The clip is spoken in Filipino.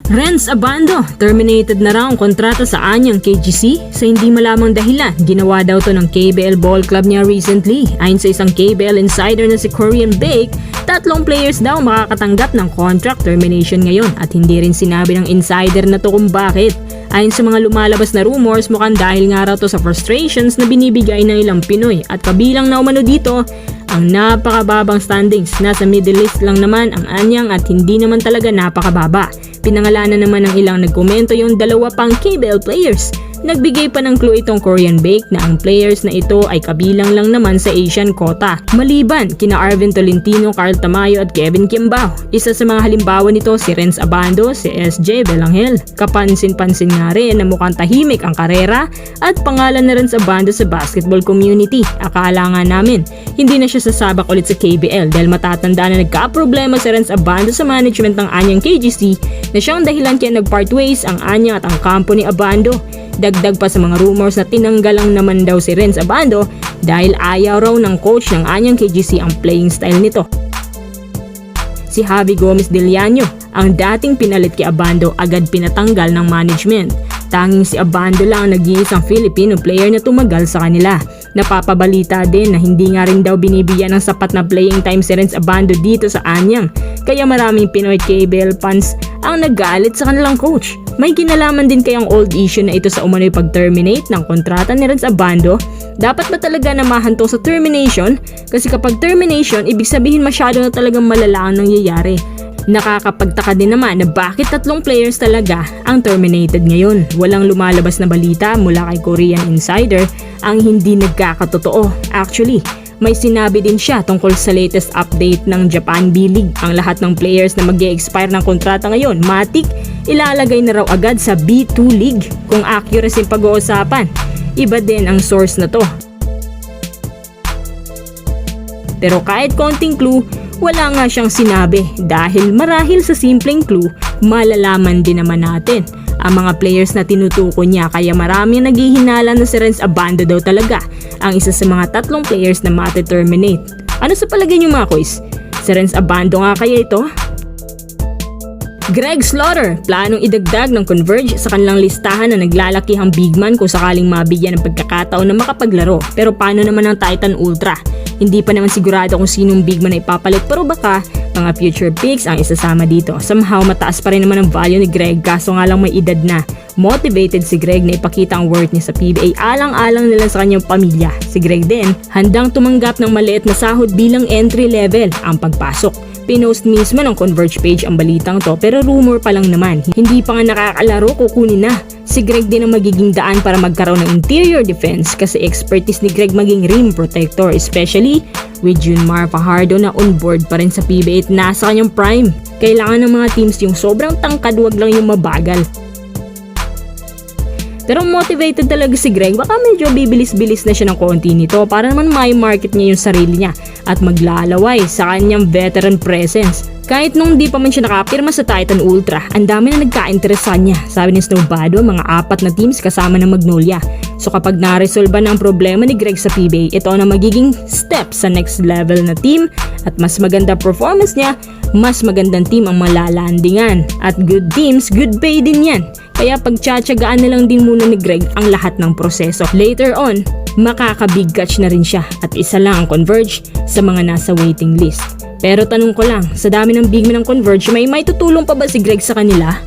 Renz Abando, terminated na raw ang kontrata sa anyang KGC sa hindi malamang dahilan. Ginawa daw to ng KBL Ball Club niya recently. Ayon sa isang KBL insider na si Korean Bake, 3 players daw makakatanggap ng contract termination ngayon at hindi rin sinabi ng insider na to kung bakit. Ayon sa mga lumalabas na rumors, mukhang dahil nga raw to sa frustrations na binibigay ng ilang Pinoy at kabilang na umano dito ang napakababang standings. Nasa middle list lang naman ang anyang at hindi naman talaga napakababa. Pinangalanan naman ng ilang nagkomento yung 2 pang KBL players. Nagbigay pa ng clue itong Korean Bake na ang players na ito ay kabilang lang naman sa Asian quota. Maliban kina Arvin Tolentino, Carl Tamayo at Kevin Kimbao. Isa sa mga halimbawa nito si Renz Abando, si SJ Belangel. Kapansin-pansin nga rin na mukhang tahimik ang karera at pangalan na Renz Abando sa basketball community. Akala nga namin hindi na siya sasabak ulit sa KBL dahil matatanda na nagka-problema si Renz Abando sa management ng anyang KGC na siyang dahilan kaya nag-part ways ang anyang at ang kampo ni Abando. Dagdag pa sa mga rumors na tinanggal lang naman daw si Renz Abando dahil ayaw raw ng coach ng anyang KGC ang playing style nito. Si Javi Gomez de Llano, ang dating pinalit kay Abando, agad pinatanggal ng management. Tanging si Abando lang ang nag-iisang Filipino player na tumagal sa kanila. Napapabalita din na hindi nga rin daw binibigyan ng sapat na playing time si Renz Abando dito sa anyang, kaya maraming Pinoy KBL fans ang nagalit sa kanilang coach. May kinalaman din kayang old issue na ito sa umano'y pag-terminate ng kontrata ni Renz Abando? Dapat ba talaga na mahanto sa termination? Kasi kapag termination, ibig sabihin masyado na talagang malala ang nangyayari. Nakakapagtaka din naman na bakit 3 players talaga ang terminated ngayon. Walang lumalabas na balita mula kay Korean Insider ang hindi nagkakatotoo. Actually, may sinabi din siya tungkol sa latest update ng Japan B-League. Ang lahat ng players na mag-e-expire ng kontrata ngayon, matik, ilalagay na raw agad sa B2 League. Kung accuracy ang pag-uusapan, iba din ang source na to. Pero kahit konting clue, wala nga siyang sinabi dahil marahil sa simpleng clue, malalaman din naman natin ang mga players na tinutukoy niya, kaya marami naghihinala na si Renz Abando daw talaga ang isa sa mga 3 players na mate-terminate. Ano sa palagay niyo mga kois? Si Renz Abando nga kaya ito? Greg Slaughter, planong idagdag ng Converge sa kanilang listahan na naglalakihang bigman kung sakaling mabigyan ng pagkakataon na makapaglaro. Pero paano naman ang Titan Ultra? Hindi pa naman sigurado kung sinong bigman na ipapalit, pero baka mga future picks ang isasama dito. Somehow mataas pa rin naman ang value ni Greg, kaso nga lang may edad na. Motivated si Greg na ipakita ang worth niya sa PBA, alang-alang nila sa kanyang pamilya. Si Greg din, handang tumanggap ng maliit na sahod bilang entry level ang pagpasok. Pinost mismo ng Converge page ang balitang to, pero rumor pa lang naman. Hindi pa nga nakakalaro, kukunin na. Si Greg din ang magiging daan para magkaroon ng interior defense kasi expertise ni Greg maging rim protector, especially with Junmar Fajardo na on board pa rin sa PBA at nasa kanyang prime. Kailangan ng mga teams yung sobrang tangkad, wag lang yung mabagal. Pero motivated talaga si Greg, baka medyo bibilis-bilis na siya ng konti nito para naman may market niya yung sarili niya at maglalaway sa kanyang veteran presence. Kahit nung di pa man siya nakapirma sa Titan Ultra, ang dami na nagka-interest sa niya. Sabi ni Snowbado, mga 4 na teams kasama ng Magnolia. So kapag na-resolve na ang problema ni Greg sa PBA, ito na magiging step sa next level na team at mas maganda performance niya, mas magandang team ang malalandingan. At good teams, good pay din yan. Kaya pagtsatsagaan na lang din muna ni Greg ang lahat ng proseso. Later on, makaka-big catch na rin siya at isa lang ang Converge sa mga nasa waiting list. Pero tanong ko lang, sa dami ng bigman ng Converge, may tutulong pa ba si Greg sa kanila?